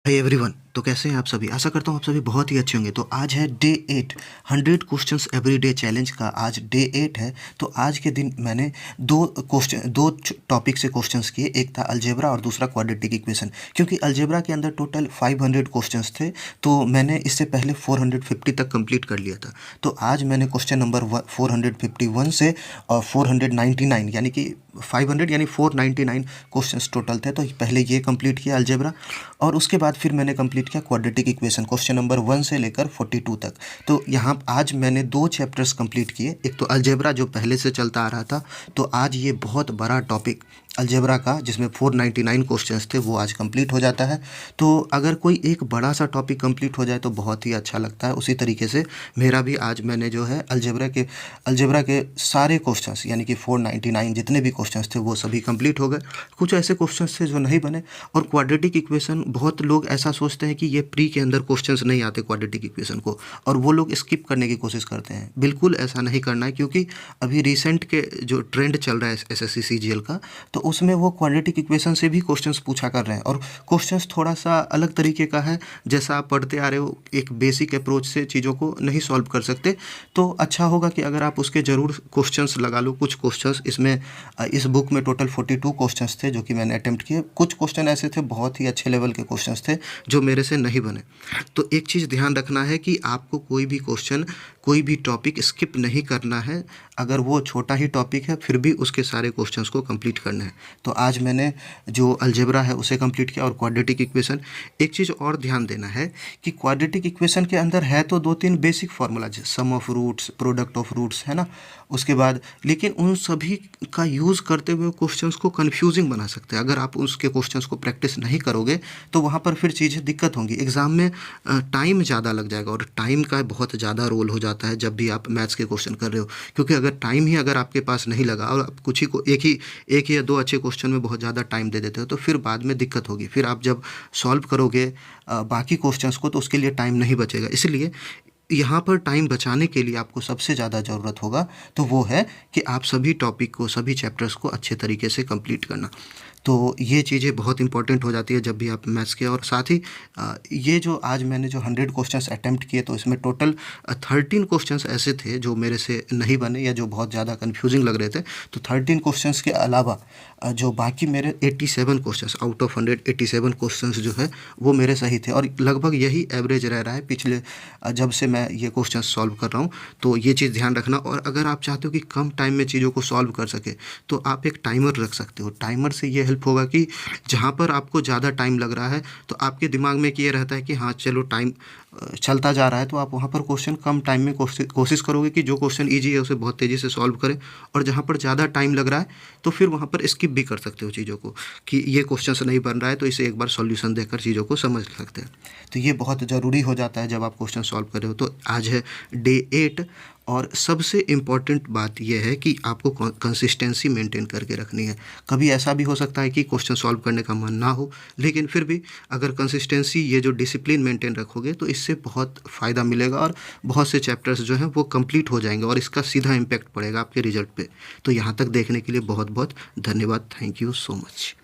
Hi everyone. तो कैसे हैं आप सभी? आशा करता हूँ आप सभी बहुत ही अच्छे होंगे। तो आज है डे 8 100 क्वेश्चंस एवरीडे चैलेंज का। आज डे 8 है। तो आज के दिन मैंने दो टॉपिक से क्वेश्चंस किए। एक था अलजेब्रा और दूसरा क्वाड्रेटिक इक्वेशन। क्योंकि अलजेब्रा के अंदर टोटल 500 क्वेश्चंस थे, तो मैंने इससे पहले 450 तक कंप्लीट कर लिया था। तो आज मैंने क्वेश्चन नंबर 451 से और 499 यानी कि 500 यानी 499 क्वेश्चंस टोटल थे। तो पहले ये कंप्लीट किया अलजेब्रा, और उसके बाद फिर मैंने कंप्लीट किया क्वाड्रेटिक इक्वेशन क्वेश्चन नंबर 1 से लेकर 42 तक। तो यहाँ आज मैंने 2 चैप्टर्स कंप्लीट किए। एक तो अलजेब्रा जो पहले से चलता आ रहा था, तो आज ये बहुत बड़ा टॉपिक अलजेब्रा का जिसमें 499 क्वेश्चंस थे वो आज कंप्लीट हो जाता है। तो अगर कोई एक बड़ा सा टॉपिक कंप्लीट हो जाए तो बहुत ही अच्छा लगता है। उसी तरीके से मेरा भी आज मैंने जो है अलजेब्रा के सारे क्वेश्चंस यानी कि 499 जितने भी क्वेश्चंस थे वो सभी कंप्लीट हो गए। कुछ ऐसे क्वेश्चंस थे जो नहीं बने। और क्वाड्रेटिक इक्वेशन बहुत लोग ऐसा सोचते हैं कि ये प्री के अंदर क्वेश्चंस नहीं आते क्वाड्रेटिक इक्वेशन को, और वो लोग स्किप करने की कोशिश करते हैं। बिल्कुल ऐसा नहीं करना है, क्योंकि अभी रिसेंट के जो ट्रेंड चल रहा है एसएससी सीजीएल का, तो उसमें वो क्वाड्रेटिक इक्वेशन से भी क्वेश्चंस पूछा कर रहे हैं। और क्वेश्चंस थोड़ा सा अलग तरीके का है। जैसा आप पढ़ते आ रहे हो, एक बेसिक अप्रोच से चीज़ों को नहीं सॉल्व कर सकते। तो अच्छा होगा कि अगर आप उसके ज़रूर क्वेश्चंस लगा लो। कुछ क्वेश्चंस इसमें इस बुक में टोटल 42 क्वेश्चंस थे जो कि मैंने अटेम्प्ट किए। कुछ क्वेश्चन ऐसे थे, बहुत ही अच्छे लेवल के क्वेश्चंस थे जो मेरे से नहीं बने। तो एक चीज़ ध्यान रखना है कि आपको कोई भी क्वेश्चन, कोई भी टॉपिक स्किप नहीं करना है। अगर वो छोटा ही टॉपिक है फिर भी उसके सारे क्वेश्चंस को कंप्लीट करना है। तो आज मैंने जो अलजेब्रा है उसे कंप्लीट किया, और क्वाड्रेटिक इक्वेशन। एक चीज़ और ध्यान देना है कि क्वाड्रेटिक इक्वेशन के अंदर है तो 2-3 basic formulas, sum of roots, product of roots, है ना। उसके बाद लेकिन उन सभी का यूज़ करते हुए क्वेश्चंस को कन्फ्यूजिंग बना सकते हैं। अगर आप उसके क्वेश्चंस को प्रैक्टिस नहीं करोगे तो वहाँ पर फिर चीज़ें दिक्कत होंगी। एग्ज़ाम में टाइम ज़्यादा लग जाएगा, और टाइम का बहुत ज़्यादा रोल हो जाता है जब भी आप मैथ्स के क्वेश्चन कर रहे हो। क्योंकि अगर टाइम ही अगर आपके पास नहीं लगा और आप कुछ ही को एक या दो अच्छे क्वेश्चन में बहुत ज़्यादा टाइम दे देते हो, तो फिर बाद में दिक्कत होगी। फिर आप जब सॉल्व करोगे बाकी क्वेश्चंस को, तो उसके लिए टाइम नहीं बचेगा। इसलिए यहाँ पर टाइम बचाने के लिए आपको सबसे ज़्यादा ज़रूरत होगा तो वो है कि आप सभी टॉपिक को, सभी चैप्टर्स को अच्छे तरीके से कंप्लीट करना। तो ये चीज़ें बहुत इंपॉर्टेंट हो जाती है जब भी आप मैथ्स के। और साथ ही ये जो आज मैंने जो 100 क्वेश्चंस अटेम्प्ट किए, तो इसमें टोटल 13 क्वेश्चंस ऐसे थे जो मेरे से नहीं बने या जो बहुत ज़्यादा कन्फ्यूजिंग लग रहे थे। तो 13 क्वेश्चंस के अलावा जो बाकी मेरे 87 क्वेश्चंस आउट ऑफ 100 87 क्वेश्चंस जो है वो मेरे सही थे। और लगभग यही एवरेज रह रहा है पिछले जब से मैं ये क्वेश्चन सॉल्व कर रहा हूँ। तो ये चीज़ ध्यान रखना। और अगर आप चाहते हो कि कम टाइम में चीज़ों को सॉल्व कर सके, तो आप एक टाइमर रख सकते हो। टाइमर से ये हेल्प होगा कि जहाँ पर आपको ज़्यादा टाइम लग रहा है, तो आपके दिमाग में ये रहता है कि हाँ चलो टाइम चलता जा रहा है, तो आप वहाँ पर क्वेश्चन कम टाइम में कोशिश करोगे कि जो क्वेश्चन ईजी है उसे बहुत तेज़ी से सॉल्व करें। और जहाँ पर ज़्यादा टाइम लग रहा है तो फिर वहाँ पर स्किप भी कर सकते हो चीज़ों को, कि ये क्वेश्चन नहीं बन रहा है तो इसे एक बार सॉल्यूशन देकर चीज़ों को समझ सकते हैं। तो ये बहुत ज़रूरी हो जाता है जब आप क्वेश्चन सॉल्व कर रहे हो। तो आज है डे 8, और सबसे इम्पॉर्टेंट बात यह है कि आपको कंसिस्टेंसी मेंटेन करके रखनी है। कभी ऐसा भी हो सकता है कि क्वेश्चन सॉल्व करने का मन ना हो, लेकिन फिर भी अगर कंसिस्टेंसी, ये जो डिसिप्लिन मेंटेन रखोगे, तो इससे बहुत फ़ायदा मिलेगा और बहुत से चैप्टर्स जो हैं वो कंप्लीट हो जाएंगे और इसका सीधा इम्पैक्ट पड़ेगा आपके रिजल्ट पे। तो यहाँ तक देखने के लिए बहुत बहुत धन्यवाद। Thank you so much.